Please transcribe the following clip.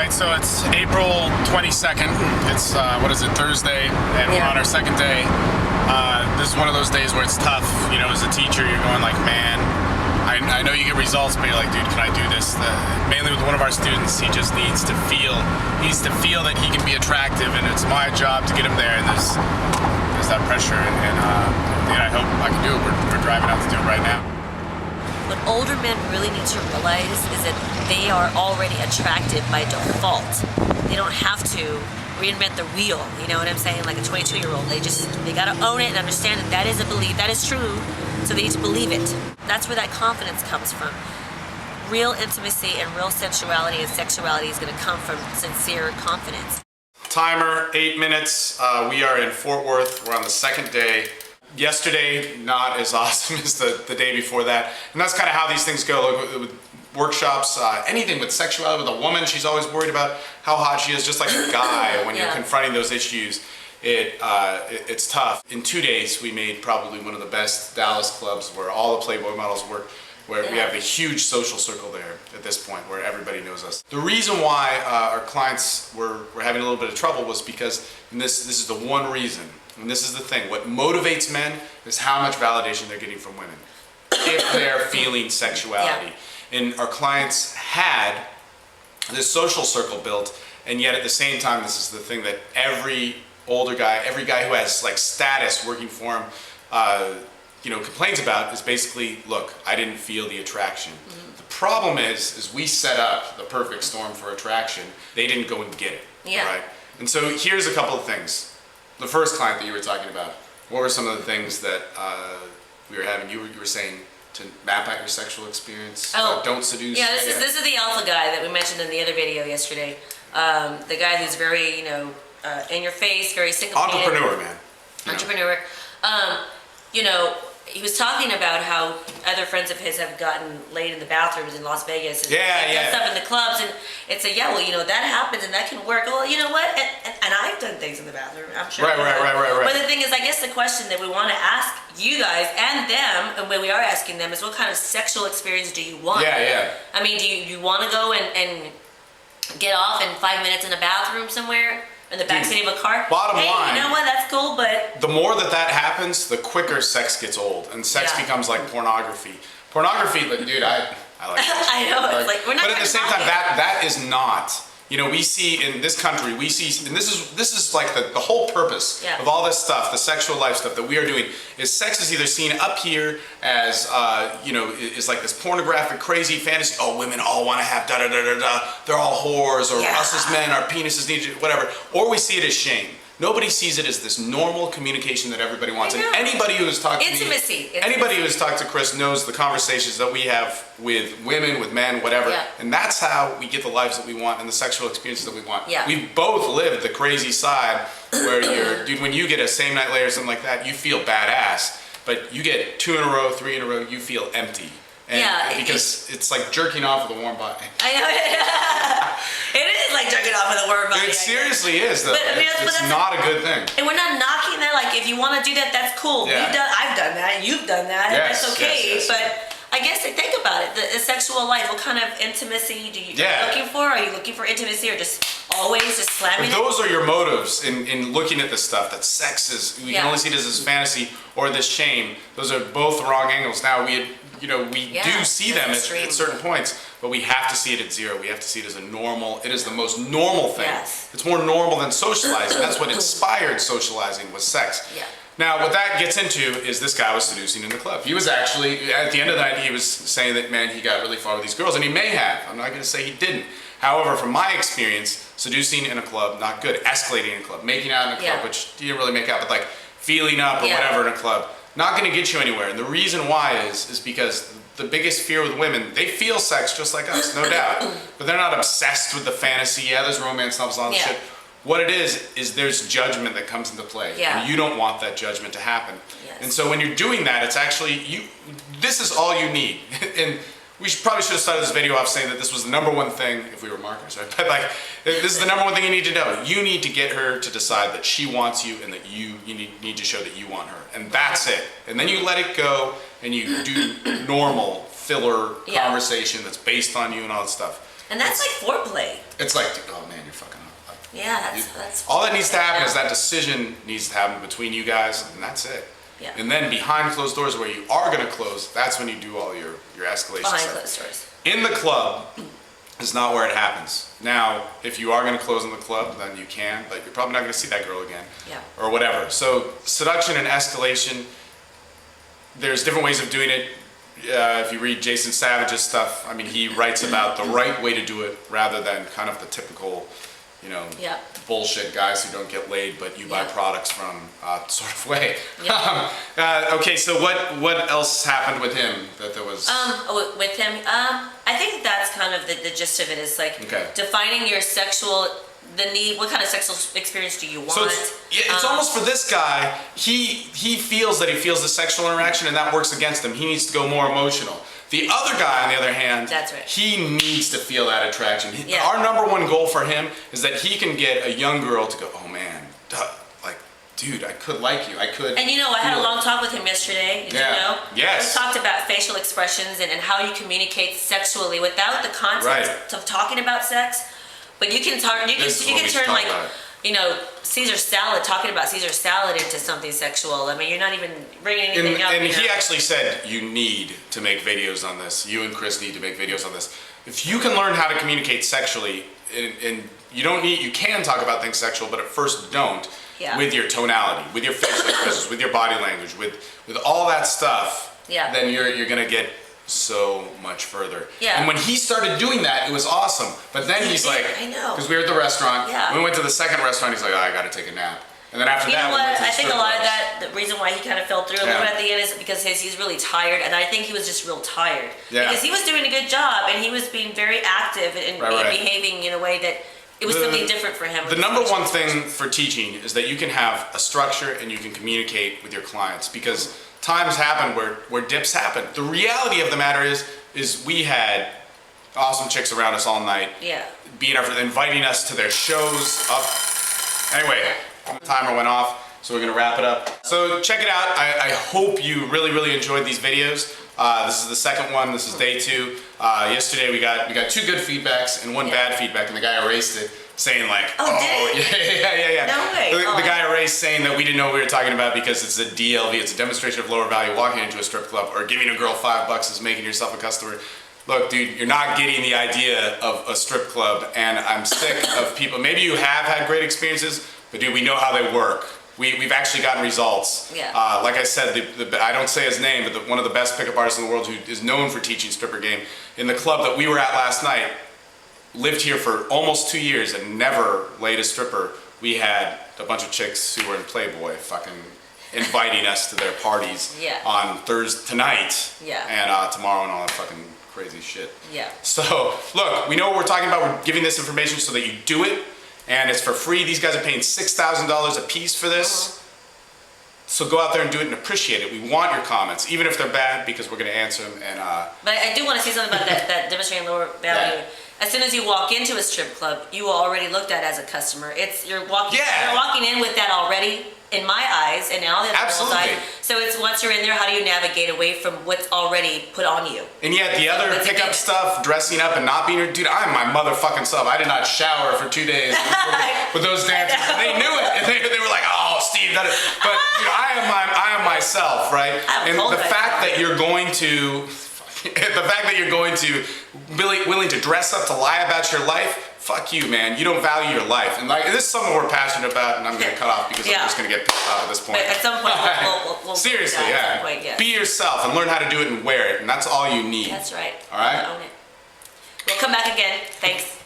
right, so it's April 22nd. It's, Thursday, and we're on our second day. This is one of those days where it's tough. You know, as a teacher, you're going like, man, I know you get results, but you're like, dude, can I do this? Mainly with one of our students, he just needs to feel that he can be attractive, and it's my job to get him there, and there's that pressure, and I hope I can do it. We're driving out to do it right now. What older men really need to realize is that they are already attractive by default. They don't have to reinvent the wheel, you know what I'm saying? Like a 22-year-old, they gotta own it and understand that that is a belief, that is true, so they need to believe it. That's where that confidence comes from. Real intimacy and real sensuality and sexuality is gonna come from sincere confidence. Timer, 8 minutes. We are in Fort Worth. We're on the second day. Yesterday, not as awesome as the day before that. And that's kind of how these things go. With workshops, anything with sexuality, with a woman, she's always worried about how hot she is, just like a guy. When you're confronting those issues, it's tough. In 2 days, we made probably one of the best Dallas clubs where all the Playboy models work, where we have a huge social circle there at this point, where everybody knows us. The reason why our clients were having a little bit of trouble was because, and this is the one reason, and this is the thing, what motivates men is how much validation they're getting from women if they're feeling sexuality. And our clients had this social circle built, and yet at the same time, this is the thing that every older guy, every guy who has like status working for him, complains about is basically, look, I didn't feel the attraction. The problem is we set up the perfect storm for attraction. They didn't go and get it, right? And so here's a couple of things. The first client that you were talking about, what were some of the things that we were having? You were saying to map out your sexual experience, don't seduce. Yeah, this is the alpha guy that we mentioned in the other video yesterday. The guy who's very, in your face, very single-handed. Entrepreneur, man. Entrepreneur. He was talking about how other friends of his have gotten laid in the bathrooms in Las Vegas and done stuff in the clubs, and it's that happens and that can work. Well, you know what? And I've done things in the bathroom, I'm sure. Right. But the thing is, I guess the question that we want to ask you guys and them, and when we are asking them, is what kind of sexual experience do you want? I mean, do you want to go and get off in 5 minutes in a bathroom somewhere? In the backseat of a car? Bottom line, you know what, that's cool, but... The more that happens, the quicker sex gets old, and sex becomes like pornography. Pornography, like, dude, I like that. I know, it's like, we're not. But at the same time, that is not... we see in this country, and this is like the whole purpose of all this stuff, the sexual life stuff that we are doing, is sex is either seen up here as, is like this pornographic, crazy fantasy. Oh, women all want to have da-da-da-da-da. They're all whores, or us as men, our penises need to, whatever. Or we see it as shame. Nobody sees it as this normal communication that everybody wants. And anybody who has talked to me, anybody who has talked to Chris knows the conversations that we have with women, with men, whatever. And that's how we get the lives that we want and the sexual experiences that we want. We've both lived the crazy side where dude, when you get a same night lay or something like that, you feel badass. But you get 2 in a row, 3 in a row, you feel empty. And because it's like jerking off with a warm body. I know. It is like jerking off with a warm body. It seriously is, though. It's not a good thing. And we're not knocking that. Like, if you want to do that, that's cool. I've done that. You've done that. And that's okay. But I guess think about it. The sexual life. What kind of intimacy do you looking for? Are you looking for intimacy, or just always just slamming? If those are your motives in looking at this stuff, that sex is, we can only see this as fantasy or this shame. Those are both the wrong angles. Now we do see them at certain points, but we have to see it at zero. We have to see it as a normal. It is the most normal thing. It's more normal than socializing. That's what inspired socializing, was sex. Now, what that gets into is this guy was seducing in the club. He was actually, at the end of the night, he was saying that, man, he got really far with these girls, and he may have. I'm not going to say he didn't. However, from my experience, seducing in a club, not good. Escalating in a club, making out in a club, which you didn't really make out, but like feeling up or whatever in a club, not going to get you anywhere. And the reason why is because the biggest fear with women, they feel sex just like us, no doubt. But they're not obsessed with the fantasy. There's romance novels and all that shit. What it is there's judgment that comes into play. And you don't want that judgment to happen. And so when you're doing that, it's actually, this is all you need. And we probably should have started this video off saying that this was the #1 thing, if we were marketers, right? But like, this is the #1 thing you need to know. You need to get her to decide that she wants you, and that you need to show that you want her. And that's it. And then you let it go, and you do normal filler conversation that's based on you and all that stuff. And that's like foreplay. It's like, oh man, you're fucking up. Like, Yeah, that's all that needs to happen is that decision needs to happen between you guys, and that's it. Yeah. And then behind closed doors, where you are going to close, that's when you do all your escalation behind stuff. closed doors. In the club is not where it happens. Now, if you are going to close in the club, then you can, but you're probably not going to see that girl again. Yeah. Or whatever. So seduction and escalation, there's different ways of doing it. If you read Jason Savage's stuff, I mean, he writes about the right way to do it rather than kind of the typical, you know, Yeah. bullshit guys who don't get laid, but you buy Yeah. products from sort of way. Yeah. Okay, so what else happened with him that there was? With him, I think that's kind of the gist of it is like Okay. defining your sexual, the need, what kind of sexual experience do you want? So it's almost for this guy, he feels that he feels the sexual interaction and that works against him. He needs to go more emotional. The other guy, on the other hand, That's right. he needs to feel that attraction. Yeah. Our number one goal for him is that he can get a young girl to go, oh man, like, dude, I could like you. I could. And you know, I had a feel it." long talk with him yesterday. Did Yeah. you know? Yes. We talked about facial expressions and how you communicate sexually without the context Right. of talking about sex. But you can turn, This is you what can we turn talk like, about. you know, Caesar salad, talking about Caesar salad into something sexual. I mean, you're not even bringing anything up. And you he know? actually said, you need to make videos on this. You and Chris need to make videos on this. If you can learn how to communicate sexually, and you can talk about things sexual, but at first don't, Yeah. with your tonality, with your facial expressions, with your body language, with all that stuff, Yeah. then you're gonna get so much further. Yeah. And when he started doing that, it was awesome. But then he's like, I know. because we were at the restaurant, Yeah. we went to the second restaurant, he's like, oh, I gotta take a nap. And then after You that, know we went what? to the I think a strip lot of clubs. that, the reason why he kind of fell through a little Yeah. bit at the end is because he's really tired, and I think he was just real tired. Yeah. Because he was doing a good job, and he was being very active and Right. behaving in a way that it was something different for him. The number one thing for teaching is that you can have a structure and you can communicate with your clients, because times happen where dips happen. The reality of the matter is we had awesome chicks around us all night, Yeah. inviting us to their shows. Anyway, the timer went off, so we're gonna wrap it up. So check it out. I hope you really enjoyed these videos. This is the second one. This is day 2. Yesterday we got 2 good feedbacks and 1 bad feedback, and the guy erased it, saying like, yeah. No way. The guy erased saying that we didn't know what we were talking about because it's a DLV, it's a demonstration of lower value. Walking into a strip club or giving a girl $5 is making yourself a customer. Look, dude, you're not getting the idea of a strip club, and I'm sick of people. Maybe you have had great experiences, but dude, we know how they work. We've actually gotten results. Yeah. Like I said, I don't say his name, but one of the best pickup artists in the world who is known for teaching stripper game, in the club that we were at last night, lived here for almost 2 years and never laid a stripper. We had a bunch of chicks who were in Playboy fucking inviting us to their parties Yeah. on Thursday tonight Yeah. and tomorrow and all that fucking crazy shit. Yeah. So, look, we know what we're talking about. We're giving this information so that you do it, and it's for free. These guys are paying $6,000 a piece for this. So go out there and do it and appreciate it. We want your comments, even if they're bad, because we're going to answer them. And But I do want to say something about that demonstrating lower value. Yeah. As soon as you walk into a strip club, you are already looked at as a customer. You're walking in with that already, in my eyes, and now the other people's Absolutely. eyes. So it's once you're in there, how do you navigate away from what's already put on you? And yet the other That's pickup okay. stuff, dressing up and not being here, dude, I'm my motherfucking self. I did not shower for 2 days with those dancers. And they knew it. And they were like, oh, Steve, that is. But dude, I am myself, right? I'm And told the that. fact that you're going to, willing to dress up to lie about your life, fuck you, man. You don't value your life. And like, this is something we're passionate about, and I'm going to cut off because I'm just going to get pissed off at this point. But at some point, we'll Seriously, do that yeah. at some point, yes. Be yourself and learn how to do it and wear it, and that's all you need. That's right. All right? Own it. We'll come back again. Thanks.